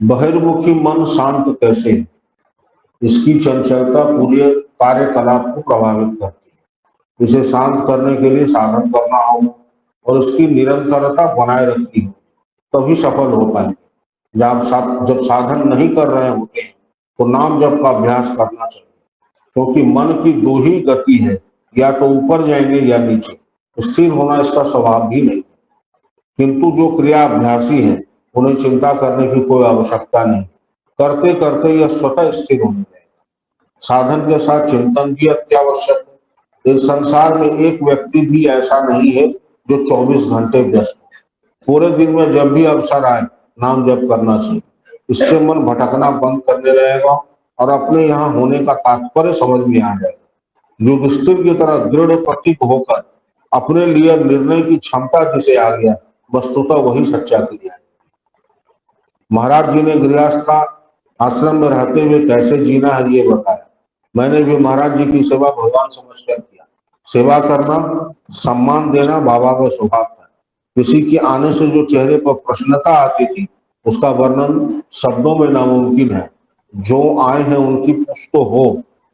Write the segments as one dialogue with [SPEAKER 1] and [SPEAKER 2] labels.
[SPEAKER 1] बहिर्मुखी मन शांत कैसे है? इसकी चंचलता पूरे कार्यकलाप को प्रभावित करती है। इसे शांत करने के लिए साधन करना होगा और उसकी निरंतरता बनाए रखनी हो, तभी सफल हो पाएंगे। जब साधन नहीं कर रहे होते हैं तो नाम जप का अभ्यास करना चाहिए, क्योंकि मन की दो ही गति है, या तो ऊपर जाएंगे या नीचे। स्थिर होना इसका स्वभाव भी नहीं। किंतु जो क्रिया अभ्यासी है उन्हें चिंता करने की कोई आवश्यकता नहीं। करते करते यह स्वतः स्थिर होने लगेगा। साधन के साथ चिंतन भी अत्यावश्यक है। इस संसार में एक व्यक्ति भी ऐसा नहीं है जो 24 घंटे व्यस्त हो। पूरे दिन में जब भी अवसर आए नाम जप करना चाहिए। इससे मन भटकना बंद करने लगेगा और अपने यहाँ होने का तात्पर्य समझ में आ जाएगा। युधिष्ठिर की तरह दृढ़ प्रतीक होकर अपने लिए निर्णय की क्षमता जिसे आ गया, वस्तुतः वही सच्चा क्रिया है। महाराज जी ने गृहस्थ आश्रम में रहते हुए कैसे जीना है ये बताया। मैंने भी महाराज जी की सेवा भगवान समझकर किया। सेवा करना, सम्मान देना बाबा का स्वभाव था। किसी के आने से जो चेहरे पर प्रसन्नता आती थी उसका वर्णन शब्दों में नामुमकिन है। जो आए हैं उनकी पूछ तो हो,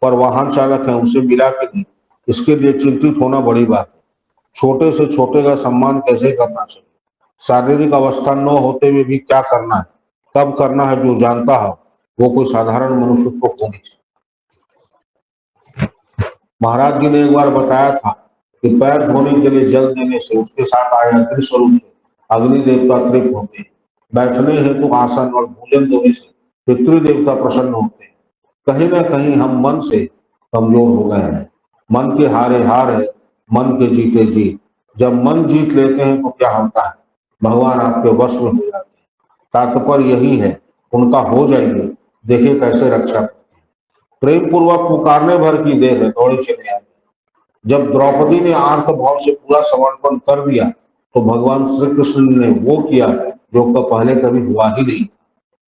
[SPEAKER 1] पर वाहन चालक है उनसे मिला कि नहीं, इसके लिए चिंतित होना बड़ी बात है। छोटे से छोटे का सम्मान कैसे करना चाहिए, शारीरिक अवस्था न होते हुए भी क्या करना है, कब करना है, जो जानता हो वो कोई साधारण मनुष्य को होनी चाहिए। महाराज जी ने एक बार बताया था कि पैर धोने के लिए जल देने से उसके साथ आए अग्नि स्वरूप से अग्नि देवता तृप्त होते हैं। बैठने हेतु आसन और भोजन देने से पितृ देवता प्रसन्न होते हैं। कहीं ना कहीं हम मन से कमजोर हो गए हैं। मन के हारे हार है, मन के जीते जीत। जब मन जीत लेते हैं तो क्या होता है, भगवान आपके वश में हो जाते हैं। तात्पर्य यही है, उनका हो जाइए, देखे कैसे रक्षा करते हैं। प्रेम पूर्वक पुकारने भर की देर है, दौड़ी चले आए। जब द्रौपदी ने आर्त भाव से पूरा समर्पण कर दिया तो भगवान श्री कृष्ण ने वो किया जो पहले कभी हुआ ही नहीं था।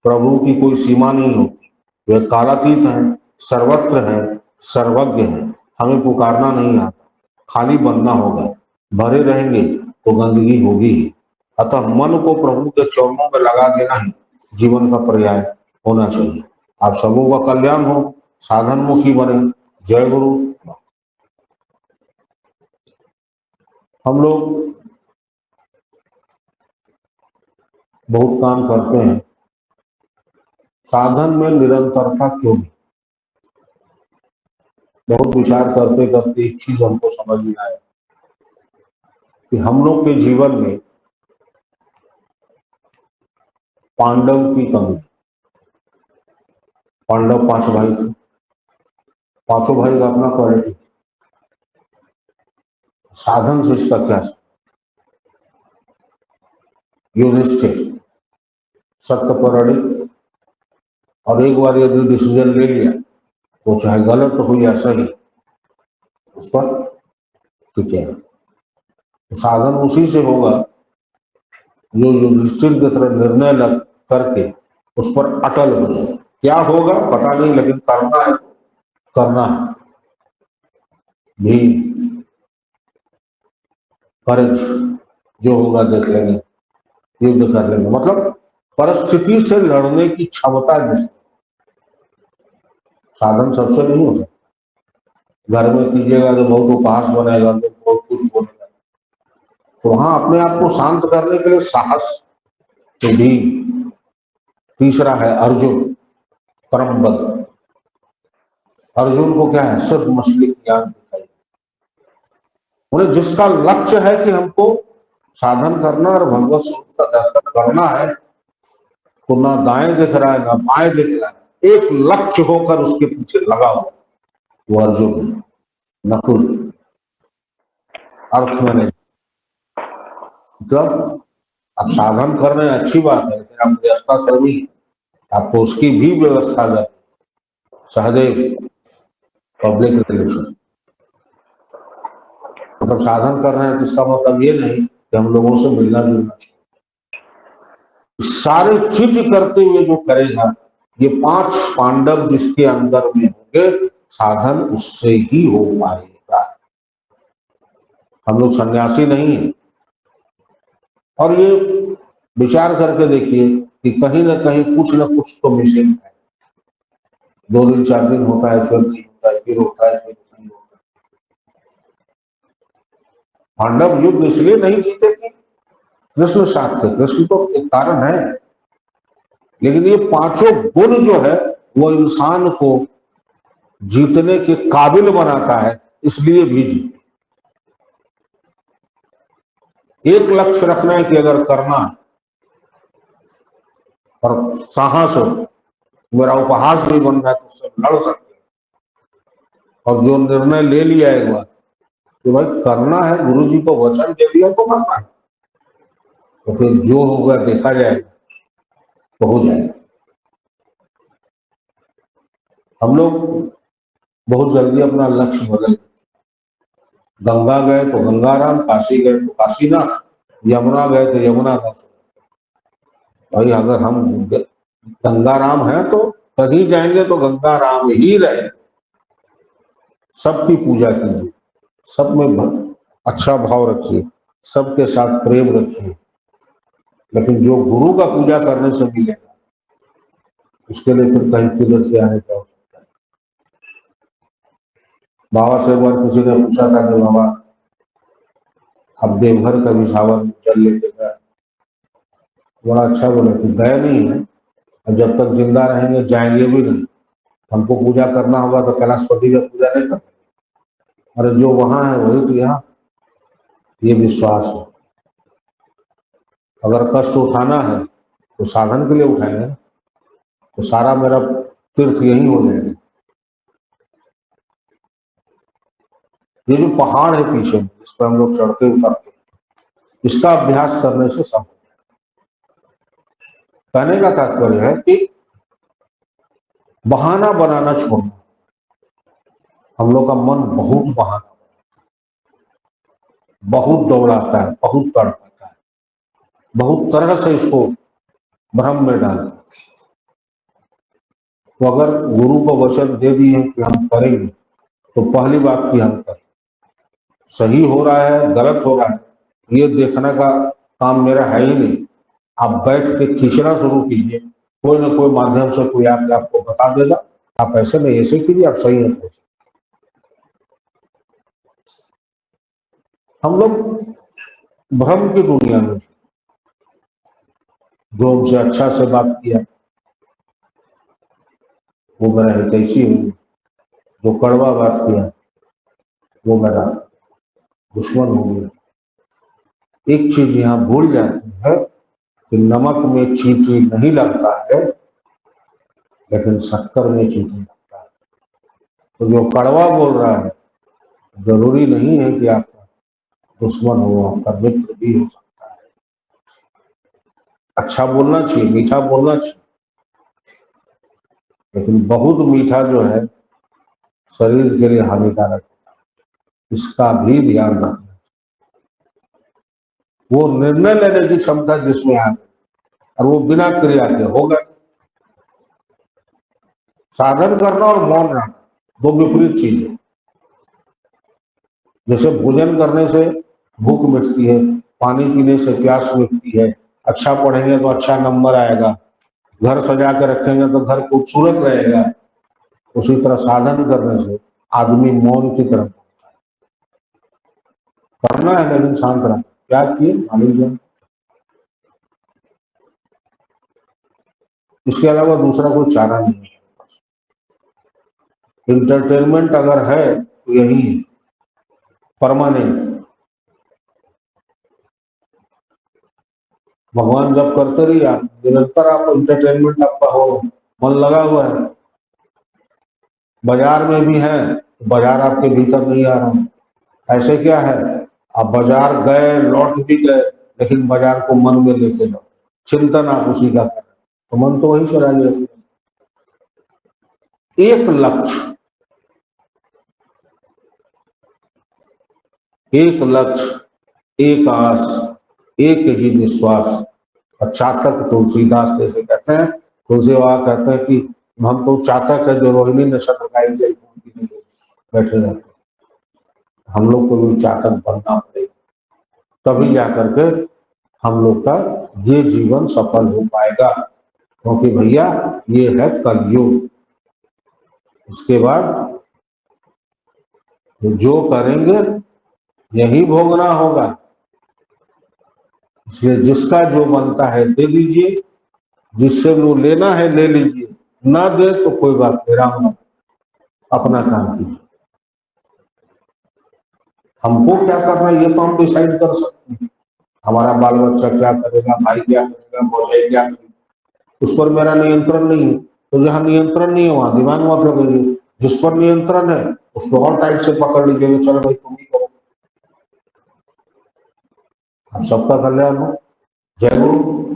[SPEAKER 1] प्रभु की कोई सीमा नहीं होती। वे कालातीत हैं, सर्वत्र हैं, सर्वज्ञ हैं। हमें पुकारना नहीं आता, खाली बनना होगा। भरे रहेंगे तो गंदगी होगी ही। अतः मन को प्रभु के चरणों में लगा देना ही जीवन का पर्याय होना चाहिए। आप सबों का कल्याण हो, साधन मुखी बने। जय गुरु। हम लोग बहुत काम करते हैं, साधन में निरंतरता क्यों नहीं? बहुत विचार करते करते एक चीज हमको समझ में आया कि हम लोग के जीवन में पांडव की कमी। पांडव 5 भाई थे, पांचों भाई का अपना क्वालिटी। साधन से इसका क्या? युधिष्ठिर सत्य पर अड़े, और एक बार यदि डिसीजन ले लिया तो चाहे गलत हो या सही, उस पर टिके। तो साधन उसी से होगा जो युधिष्ठिर की तरह निर्णय लग करके उस पर अटल हो जाए। क्या होगा पता नहीं, लेकिन करना है, करना है। भी करेज, जो होगा देख लेंगे, युद्ध कर लेंगे, मतलब परिस्थिति से लड़ने की क्षमता जिस। साधन सबसे नहीं हो सकता। घर में कीजिएगा तो बहुत उपहास बनेगा, तो बहुत कुछ बोलेगा। तो वहां अपने आप को शांत करने के लिए साहस तो भी। तीसरा है अर्जुन, परमबद्ध। अर्जुन को क्या है, सिर्फ मछली की आग दिखाई। उन्हें जिसका लक्ष्य है कि हमको साधन करना और भगवत स्वरूप का दर्शन करना है, तो ना दाएं दिख रहा है ना बाएं दिख रहा है, एक लक्ष्य होकर उसके पीछे लगा हुआ वो अर्जुन है। नकुल अर्थ में नहीं। मतलब आप साधन कर रहे हैं अच्छी बात है, लेकिन आप व्यवस्था सही है, आपको उसकी भी व्यवस्था कर। सहदेव पब्लिक रिलेशन, मतलब साधन कर रहे हैं तो इसका मतलब ये नहीं कि हम लोगों से मिलना जुलना चाहिए। सारे चीज करते हुए जो करेगा, ये 5 पांडव जिसके अंदर में होंगे, साधन उससे ही हो पाएगा। हम लोग सन्यासी नहीं है। और ये विचार करके देखिए कि कहीं ना कहीं कुछ ना कुछ तो मिसिंग है। 2 दिन 4 दिन होता है, फिर नहीं होता है, फिर होता है, फिर नहीं होता है। पांडव युद्ध इसलिए नहीं जीते कि कृष्ण साथ थे, कृष्ण तो एक कारण है, लेकिन ये पांचों गुण जो है वो इंसान को जीतने के काबिल बनाता है, इसलिए भी जीते। एक लक्ष्य रखना है कि अगर करना है और साहस हो, मेरा उपहास भी बन रहा है तो उससे लड़ सकते हैं। और जो निर्णय ले लिया एक बार कि भाई करना है, गुरु जी को वचन दे दिया तो करना है, तो फिर जो होगा देखा जाएगा, तो हो जाएगा। हम लोग बहुत जल्दी अपना लक्ष्य बदल, गंगा गए तो गंगाराम, काशी गए तो काशीनाथ, यमुना गए तो यमुनानाथ। भाई अगर हम गंगाराम हैं तो कहीं जाएंगे तो गंगाराम ही रहे। सबकी पूजा कीजिए, सब में अच्छा भाव रखिए, सबके साथ प्रेम रखिए, लेकिन जो गुरु का पूजा करने से मिलेगा उसके लिए फिर कहीं किधर से आने का। बाबा से एक बार किसी ने पूछा था कि बाबा अब देवघर का विसावन चल लेते गए, बड़ा अच्छा बोले कि गए नहीं है और जब तक जिंदा रहेंगे जाएंगे भी नहीं। हमको पूजा करना होगा तो कैलाशपति का पूजा नहीं करते, अरे जो वहां है वही तो यहाँ, ये विश्वास है। अगर कष्ट उठाना है तो साधन के लिए उठाएंगे ना, तो सारा मेरा तीर्थ यही हो जाएगा। ये जो पहाड़ है पीछे जिस पर हम लोग चढ़ते उतरते हैं, इसका अभ्यास करने से सब। कहने का तात्पर्य है कि बहाना बनाना छोड़ना। हम लोग का मन बहुत बहाना, बहुत दौड़ाता है, बहुत तड़पाता है, बहुत तरह से इसको भ्रम में डालता है। तो अगर गुरु को वचन दे दिए कि हम करेंगे, तो पहली बात की हम करें। सही हो रहा है गलत हो रहा है ये देखने का काम मेरा है ही नहीं। आप बैठ के खींचना शुरू कीजिए, कोई ना कोई माध्यम से कोई आके आपको बता देगा, आप ऐसे नहीं ऐसे कीजिए, आप सही है। हम लोग भ्रम की दुनिया में, जो हमसे अच्छा से बात किया वो मेरा हितैषी हो, जो कड़वा बात किया वो मेरा दुश्मन हो गया। एक चीज यहाँ भूल जाती है कि नमक में चींटी नहीं लगता है, लेकिन शक्कर में चींटी लगता है। तो जो कड़वा बोल रहा है जरूरी नहीं है कि आपका दुश्मन हो, आपका मित्र भी हो सकता है। अच्छा बोलना चाहिए, मीठा बोलना चाहिए, लेकिन बहुत मीठा जो है शरीर के लिए हानिकारक होता है, इसका भी ध्यान रखना। वो निर्णय लेने की क्षमता जिसमें आ गई और वो बिना क्रिया के होगा। साधन करना और मौन रहना दो विपरीत चीज है। जैसे भोजन करने से भूख मिटती है, पानी पीने से प्यास मिटती है, अच्छा पढ़ेंगे तो अच्छा नंबर आएगा, घर सजा के रखेंगे तो घर खूबसूरत रहेगा, उसी तरह साधन करने से आदमी मौन की तरफ करना है, लेकिन शांत रहना। क्या किए मालूम जाए, इसके अलावा दूसरा कोई चारा नहीं है। इंटरटेनमेंट अगर है तो यही है, परमानेंट। भगवान जब करते रहिए, आप निरंतर आपको इंटरटेनमेंट आपका हो, मन लगा हुआ है। बाजार में भी है तो बाजार आपके भीतर नहीं आ रहा। ऐसे क्या है, आप बाजार गए लौट भी गए, लेकिन बाजार को मन में लेके लो, चिंतन आप उसी का करें तो मन तो वही चला गया। एक लक्ष्य, एक लक्ष्य, एक आस, एक ही विश्वास। और चातक तुलसीदास जैसे कहते हैं, तुलसी बाबा कहते हैं कि हम तो चातक है जो रोहिणी नक्षत्र का एक जल बैठे रहते हैं। हम लोग को भी चातक बनना पड़ेगा, तभी जाकर के हम लोग का ये जीवन सफल हो पाएगा, क्योंकि भैया ये है कलयुग। उसके बाद जो करेंगे यही भोगना होगा। इसलिए जिसका जो बनता है दे दीजिए, जिससे वो लेना है ले लीजिए, ना दे तो कोई बात नहीं, राम राम, अपना काम कीजिए। हमको क्या करना है ये तो हम डिसाइड कर सकते हैं। हमारा बाल बच्चा क्या करेगा, भाई क्या करेगा, भौजाई क्या करेगी, उस पर मेरा नियंत्रण नहीं है। तो जहाँ नियंत्रण नहीं है वहां दिमाग मत लगाइए। जिस पर नियंत्रण है उसको और टाइट से पकड़ लीजिए, चलो भाई तुम ही करो। आप सबका कल्याण हो। जय गुरु।